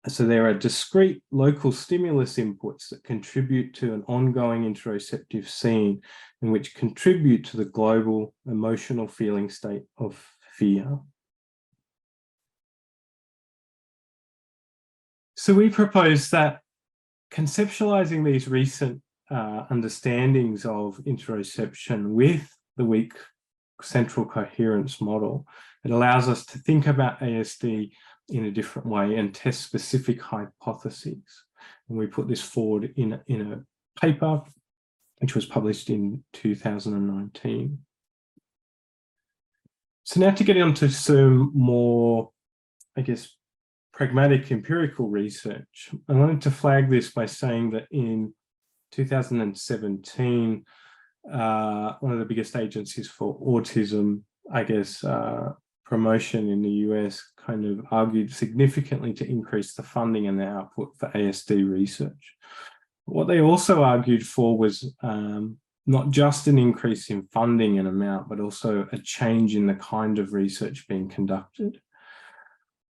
So there are discrete local stimulus inputs that contribute to an ongoing interoceptive scene and which contribute to the global emotional feeling state of fear. So we propose that conceptualizing these recent understandings of interoception with the weak central coherence model, it allows us to think about ASD in a different way and test specific hypotheses. And we put this forward in a paper which was published in 2019. So now to get onto some more, I guess, pragmatic empirical research, I wanted to flag this by saying that in 2017, one of the biggest agencies for autism, I guess, promotion in the US kind of argued significantly to increase the funding and the output for ASD research. What they also argued for was not just an increase in funding and amount, but also a change in the kind of research being conducted.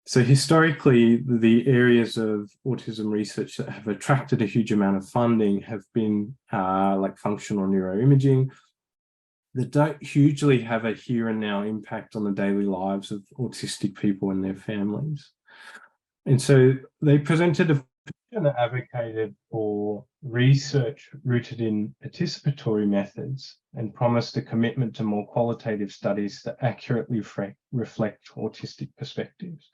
So historically, the areas of autism research that have attracted a huge amount of funding have been like functional neuroimaging, that don't hugely have a here and now impact on the daily lives of autistic people and their families. And so they presented a position that advocated for research rooted in participatory methods and promised a commitment to more qualitative studies that accurately reflect autistic perspectives.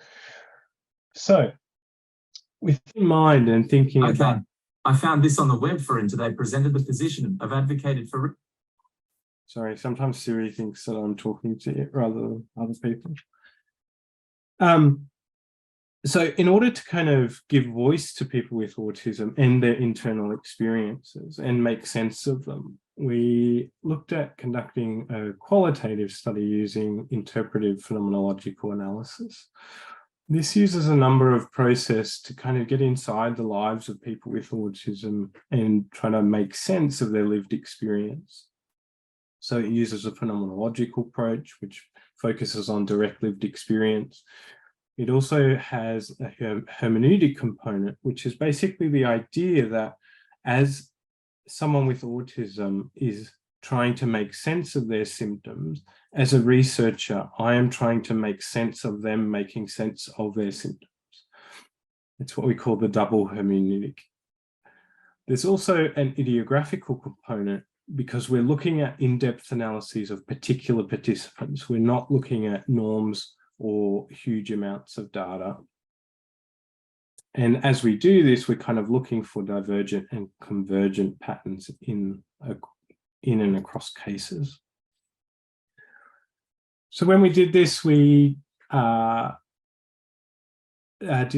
So, with in mind and thinking about...
I found this on the web for him today, presented the position of advocated for...
Sorry, sometimes Siri thinks that I'm talking to you rather than other people. So in order to kind of give voice to people with autism and their internal experiences and make sense of them, we looked at conducting a qualitative study using interpretive phenomenological analysis. This uses a number of processes to kind of get inside the lives of people with autism and try to make sense of their lived experience. So it uses a phenomenological approach, which focuses on direct lived experience. It also has a hermeneutic component, which is basically the idea that as someone with autism is trying to make sense of their symptoms, as a researcher, I am trying to make sense of them making sense of their symptoms. It's what we call the double hermeneutic. There's also an ideographical component because we're looking at in-depth analyses of particular participants. We're not looking at norms or huge amounts of data. And as we do this, we're kind of looking for divergent and convergent patterns in and across cases. So when we did this, we did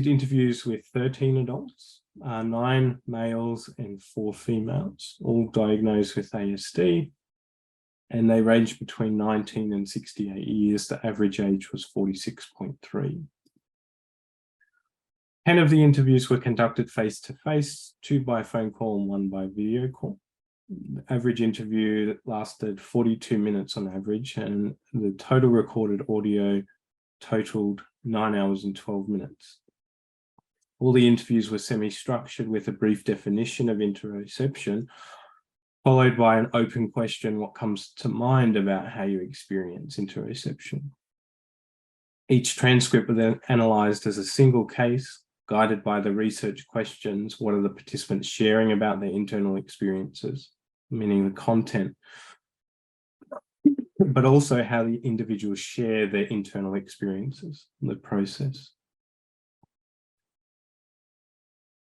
interviews with 13 adults, 9 males and 4 females, all diagnosed with ASD, and they ranged between 19 and 68 years. The average age was 46.3. 10 of the interviews were conducted face-to-face, 2 by phone call and 1 by video call. The average interview lasted 42 minutes on average, and the total recorded audio totaled 9 hours and 12 minutes. All the interviews were semi-structured with a brief definition of interoception, followed by an open question, what comes to mind about how you experience interoception. Each transcript was then analysed as a single case, guided by the research questions. What are the participants sharing about their internal experiences, meaning the content, but also how the individuals share their internal experiences, the process.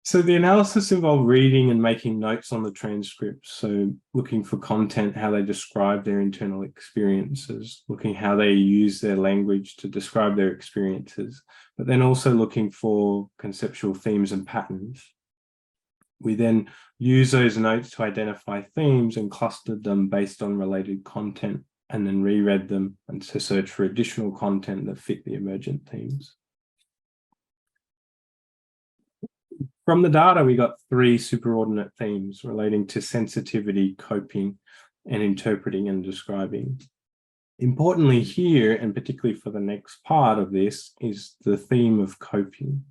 So the analysis involved reading and making notes on the transcripts. So looking for content, how they describe their internal experiences, looking how they use their language to describe their experiences, but then also looking for conceptual themes and patterns. We then use those notes to identify themes and clustered them based on related content, and then reread them and to search for additional content that fit the emergent themes. From the data, we got 3 superordinate themes relating to sensitivity, coping, and interpreting and describing. Importantly here, and particularly for the next part of this, is the theme of coping.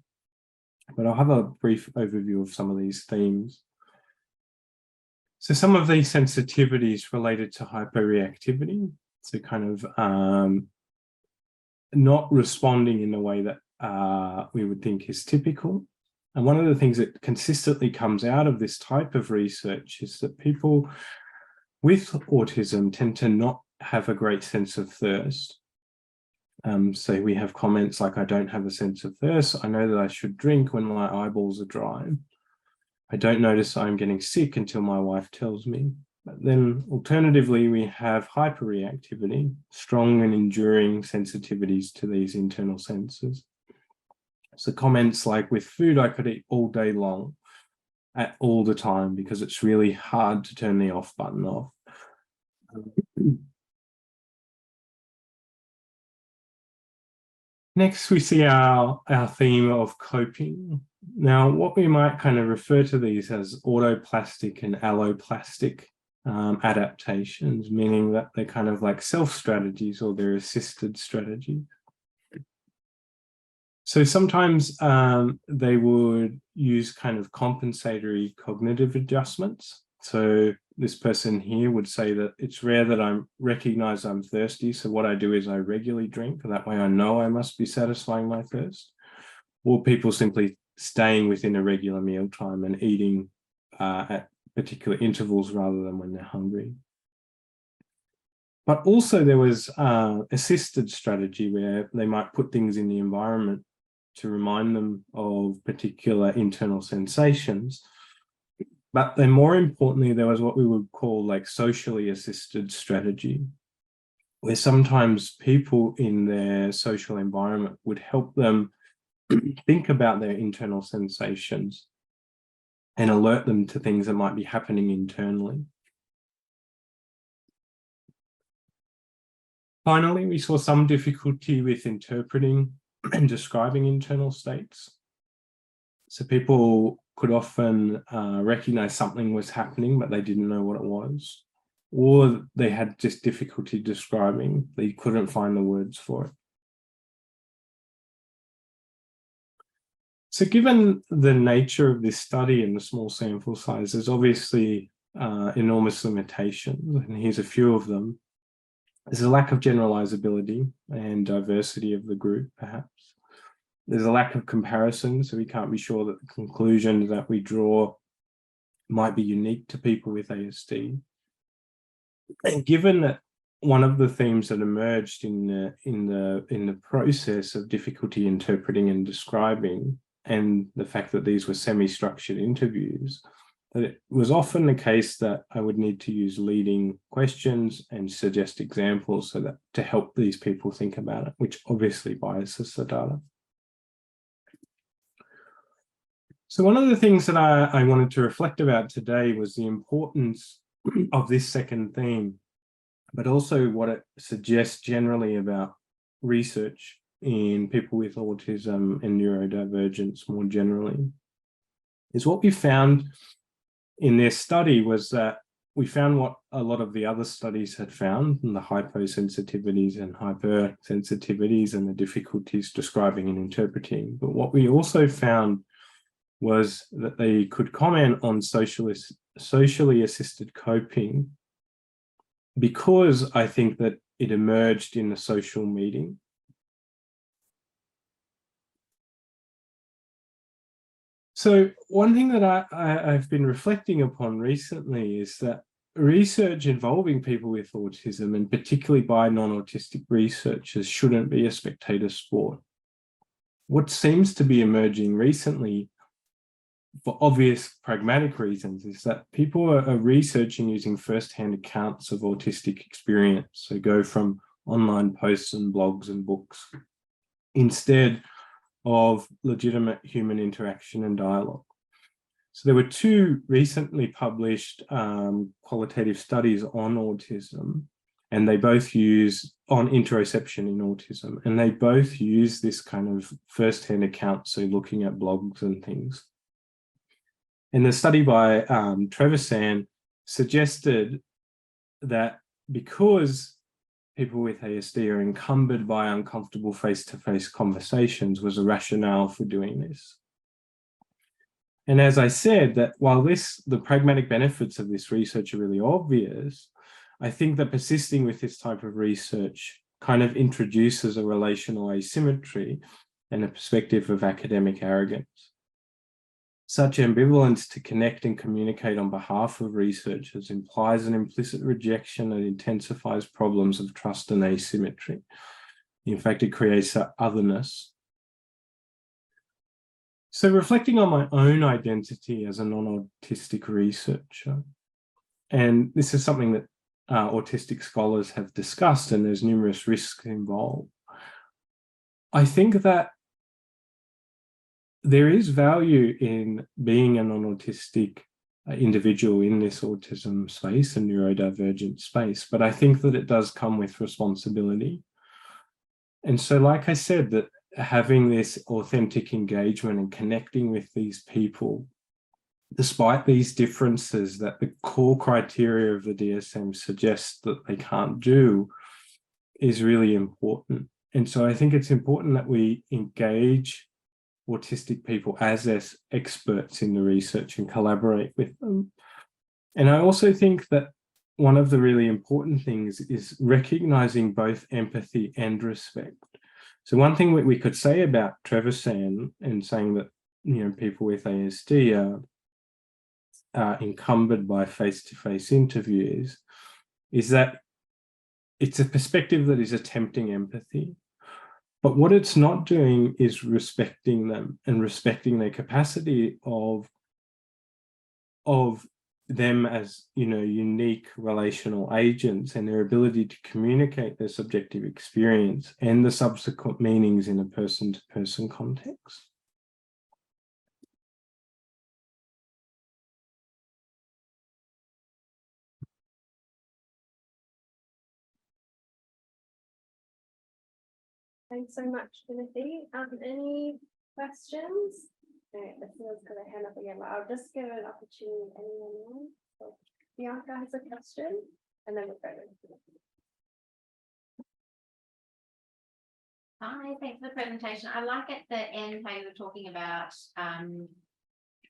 But I'll have a brief overview of some of these themes. So some of these sensitivities related to hyperreactivity, so kind of not responding in a way that we would think is typical. And one of the things that consistently comes out of this type of research is that people with autism tend to not have a great sense of thirst. So we have comments like, I don't have a sense of thirst. I know that I should drink when my eyeballs are dry. I don't notice I'm getting sick until my wife tells me. But then alternatively, we have hyperreactivity, strong and enduring sensitivities to these internal senses. So comments like, with food, I could eat all day long, at all the time, because it's really hard to turn the off button off. Next, we see our theme of coping. Now, what we might kind of refer to these as autoplastic and alloplastic adaptations, meaning that they're kind of like self-strategies or they're assisted strategies. So sometimes they would use kind of compensatory cognitive adjustments. So this person here would say that it's rare that I recognize I'm thirsty. So what I do is I regularly drink. That way I know I must be satisfying my thirst. Or people simply staying within a regular meal time and eating at particular intervals rather than when they're hungry. But also there was assisted strategy where they might put things in the environment to remind them of particular internal sensations. But then more importantly, there was what we would call like socially assisted strategy, where sometimes people in their social environment would help them think about their internal sensations and alert them to things that might be happening internally. Finally, we saw some difficulty with interpreting and describing internal states. So people could often recognize something was happening, but they didn't know what it was, or they had just difficulty describing, they couldn't find the words for it. So given the nature of this study and the small sample size, there's obviously enormous limitations, and here's a few of them. There's a lack of generalizability and diversity of the group, perhaps. There's a lack of comparison, so we can't be sure that the conclusions that we draw might be unique to people with ASD. And given that one of the themes that emerged in the process of difficulty interpreting and describing, and the fact that these were semi-structured interviews, that it was often the case that I would need to use leading questions and suggest examples so that to help these people think about it, which obviously biases the data. So one of the things that I wanted to reflect about today was the importance of this second theme, but also what it suggests generally about research in people with autism and neurodivergence more generally. Is what we found in their study was that we found what a lot of the other studies had found, and the hyposensitivities and hypersensitivities and the difficulties describing and interpreting. But what we also found was that they could comment on socially assisted coping, because I think that it emerged in the social meeting. So one thing that I've been reflecting upon recently is that research involving people with autism, and particularly by non-autistic researchers, shouldn't be a spectator sport. What seems to be emerging recently, for obvious pragmatic reasons, is that people are researching using first-hand accounts of autistic experience. So go from online posts and blogs and books instead of legitimate human interaction and dialogue. So there were two recently published qualitative studies on autism, and they both use on interoception in autism, and they both use this kind of first-hand account, so looking at blogs and things. And the study by Trevisan suggested that because people with ASD are encumbered by uncomfortable face-to-face conversations was a rationale for doing this. And as I said, that while the pragmatic benefits of this research are really obvious, I think that persisting with this type of research kind of introduces a relational asymmetry and a perspective of academic arrogance. Such ambivalence to connect and communicate on behalf of researchers implies an implicit rejection that intensifies problems of trust and asymmetry. In fact, it creates that otherness. So reflecting on my own identity as a non-autistic researcher, and this is something that autistic scholars have discussed, and there's numerous risks involved. I think that there is value in being a non-autistic individual in this autism space and neurodivergent space, but I think that it does come with responsibility. And so, like I said, that having this authentic engagement and connecting with these people, despite these differences that the core criteria of the DSM suggests that they can't do, is really important. And so I think it's important that we engage autistic people as experts in the research and collaborate with them. And I also think that one of the really important things is recognizing both empathy and respect. So one thing we could say about Trevisan and saying that, you know, people with ASD are encumbered by face-to-face interviews is that it's a perspective that is attempting empathy. But what it's not doing is respecting them and respecting their capacity of them as, you know, unique relational agents and their ability to communicate their subjective experience and the subsequent meanings in a person-to-person context.
Thanks so much, Timothy. Any questions? Okay, this is going to hand up again, but I'll just give an opportunity to anyone else. So Bianca has a question, and then we'll go to
Hi, thanks for the presentation. I like at the end how you were talking about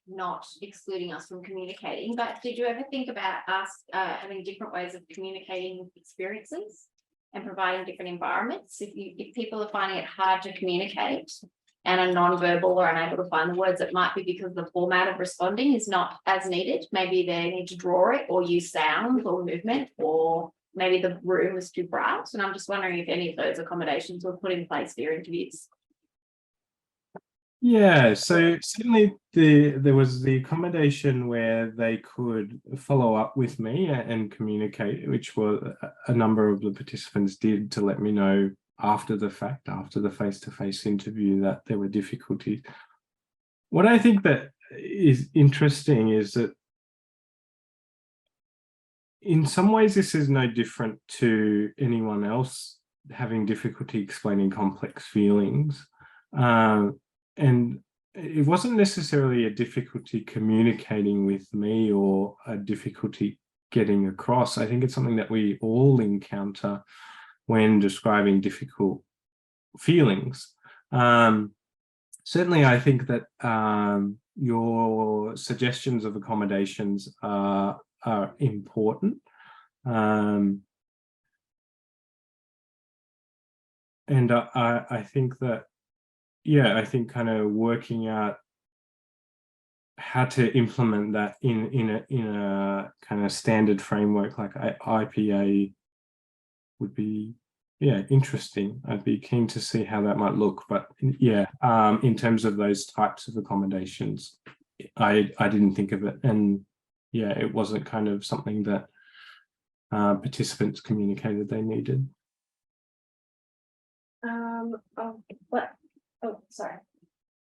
not excluding us from communicating, but did you ever think about us having different ways of communicating experiences and providing different environments? If people are finding it hard to communicate and are non-verbal or unable to find the words, it might be because the format of responding is not as needed. Maybe they need to draw it or use sounds or movement, or maybe the room is too bright. And I'm just wondering if any of those accommodations were put in place for your interviews.
Yeah, so certainly there was the accommodation where they could follow up with me and communicate, which was a number of the participants did, to let me know after the fact, after the face-to-face interview, that there were difficulties. What I think that is interesting is that in some ways this is no different to anyone else having difficulty explaining complex feelings. And it wasn't necessarily a difficulty communicating with me or a difficulty getting across. I think it's something that we all encounter when describing difficult feelings. Certainly, I think that your suggestions of accommodations are important. And I think that, yeah, I think kind of working out how to implement that in a kind of standard framework like IPA would be, yeah, interesting. I'd be keen to see how that might look. But yeah, in terms of those types of accommodations, I didn't think of it, and yeah, it wasn't kind of something that participants communicated they needed.
Sorry.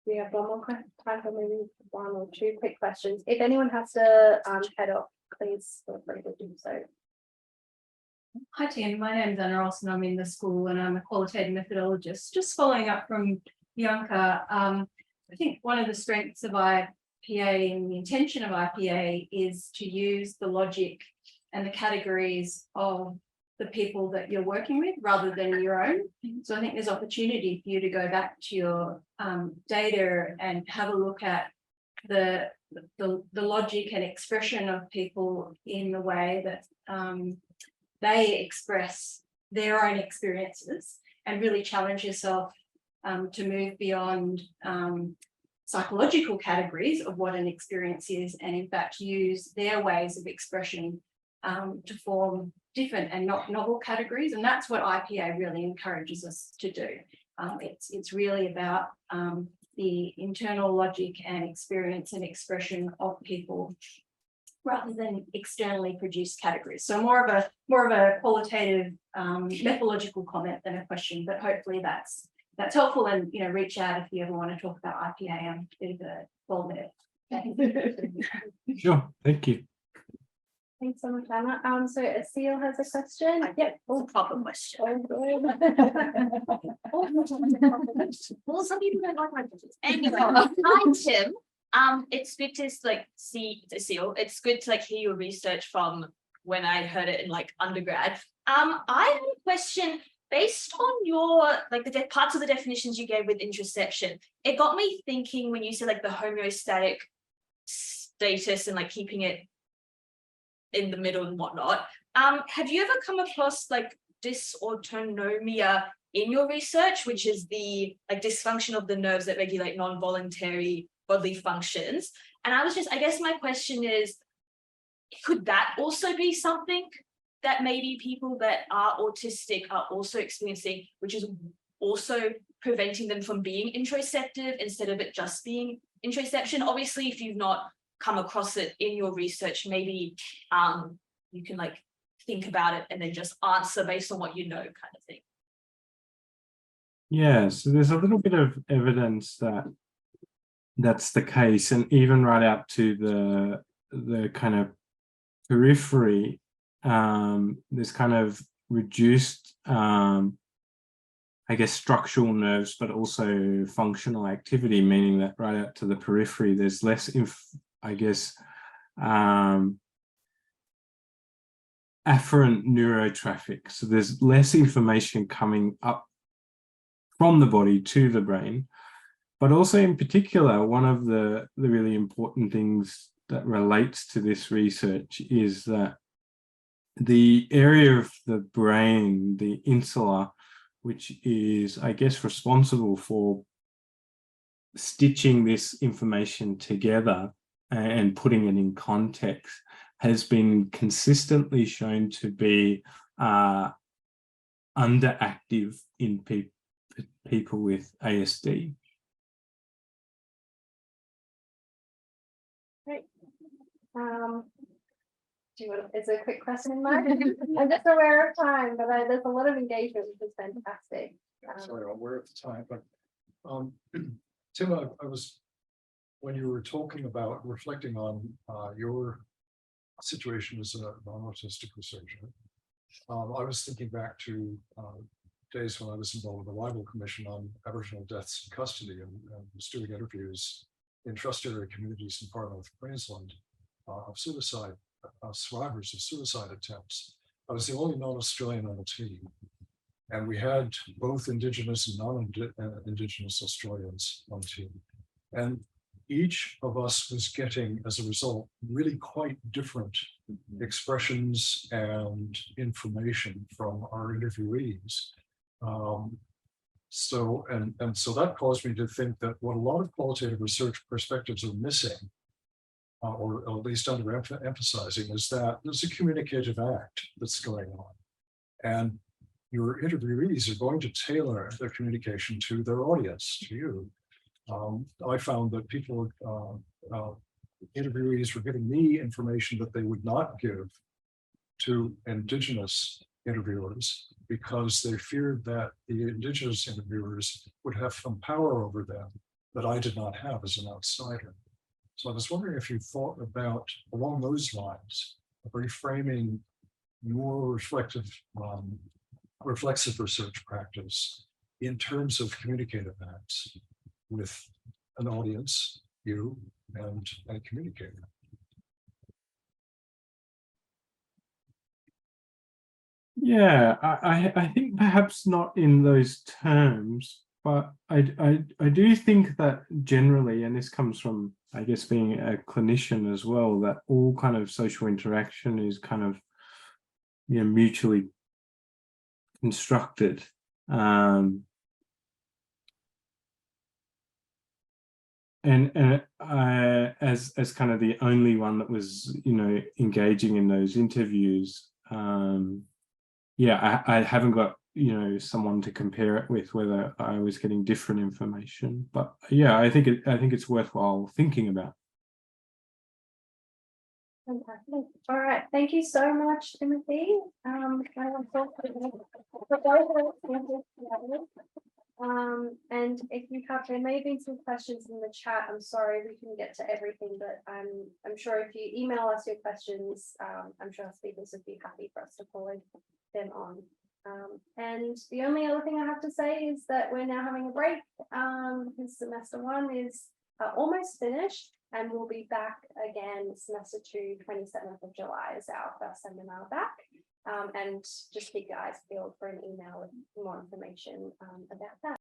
We have one more time for maybe one or two quick questions. If anyone has to head off, please feel free to do so.
Hi Tim, my name's Anna Olsen. I'm in the school and I'm a qualitative methodologist. Just following up from Bianca, I think one of the strengths of IPA and the intention of IPA is to use the logic and the categories of the people that you're working with rather than your own. So I think there's opportunity for you to go back to your data and have a look at the logic and expression of people in the way that they express their own experiences, and really challenge yourself to move beyond psychological categories of what an experience is, and in fact use their ways of expression to form different and not novel categories. And that's what IPA really encourages us to do. It's really about the internal logic and experience and expression of people rather than externally produced categories. So more of a qualitative methodological comment than a question, but hopefully that's helpful. And reach out if you ever want to talk about IPA. I'm a bit of a 12-minute.
Sure, thank you.
Thanks so much, Anna. So Asil has a question. Yep.
It's a proper question. Well, some people don't like my questions. Anyway, hi Tim. It's good to see Asil. It's good to hear your research from when I heard it in undergrad. I have a question based on your the parts of the definitions you gave with introception. It got me thinking when you said the homeostatic status and keeping it in the middle and whatnot. Have you ever come across dysautonomia in your research, which is the dysfunction of the nerves that regulate non-voluntary bodily functions? And I guess my question is, could that also be something that maybe people that are autistic are also experiencing, which is also preventing them from being interoceptive instead of it just being interoception? Obviously, if you've not come across it in your research, maybe you can think about it and then just answer based on what you know, kind of thing.
Yeah, so there's a little bit of evidence that that's the case, and even right out to the kind of periphery, there's kind of reduced I guess, structural nerves, but also functional activity, meaning that right out to the periphery, there's less, I guess, afferent neurotraffic. So there's less information coming up from the body to the brain. But also in particular, one of the really important things that relates to this research is that the area of the brain, the insula, which is, I guess, responsible for stitching this information together and putting it in context, has been consistently shown to be underactive in people with ASD.
Great. Do you want, is there a quick question in mind? I'm just aware of time, but there's a lot of engagement, which is fantastic.
Sorry, I'm aware of the time, but Tim, I was, when you were talking about reflecting on your situation as a non-autistic researcher, I was thinking back to days when I was involved with the Libel Commission on Aboriginal Deaths in Custody and was doing interviews in trust area communities in far north Queensland of suicide, survivors of suicide attempts. I was the only non-Australian on the team, and we had both Indigenous and non-Indigenous Australians on the team. And each of us was getting, as a result, really quite different expressions and information from our interviewees. So that caused me to think that what a lot of qualitative research perspectives are missing, or at least underemphasizing, is that there's a communicative act that's going on. And your interviewees are going to tailor their communication to their audience, to you. I found that people, interviewees were giving me information that they would not give to Indigenous interviewers because they feared that the Indigenous interviewers would have some power over them that I did not have as an outsider. So I was wondering if you thought about, along those lines, reframing your reflexive research practice in terms of communicative acts with an audience, you, and a communicator.
Yeah, I think perhaps not in those terms, but I do think that generally, and this comes from, I guess, being a clinician as well, that all kind of social interaction is kind of, you know, mutually constructed. And I, as kind of the only one that was, you know, engaging in those interviews, yeah, I haven't got, you know, someone to compare it with whether I was getting different information, but yeah, I think it's worthwhile thinking about.
Fantastic. All right. Thank you so much, Timothy. And if you have, there may be some questions in the chat. I'm sorry we couldn't get to everything, but I'm sure if you email us your questions, I'm sure our speakers would be happy for us to forward them on. And the only other thing I have to say is that we're now having a break because semester 1 is almost finished, and we'll be back again semester 2, 27th of July is our first seminar back. And just keep your eyes peeled for an email with more information about that.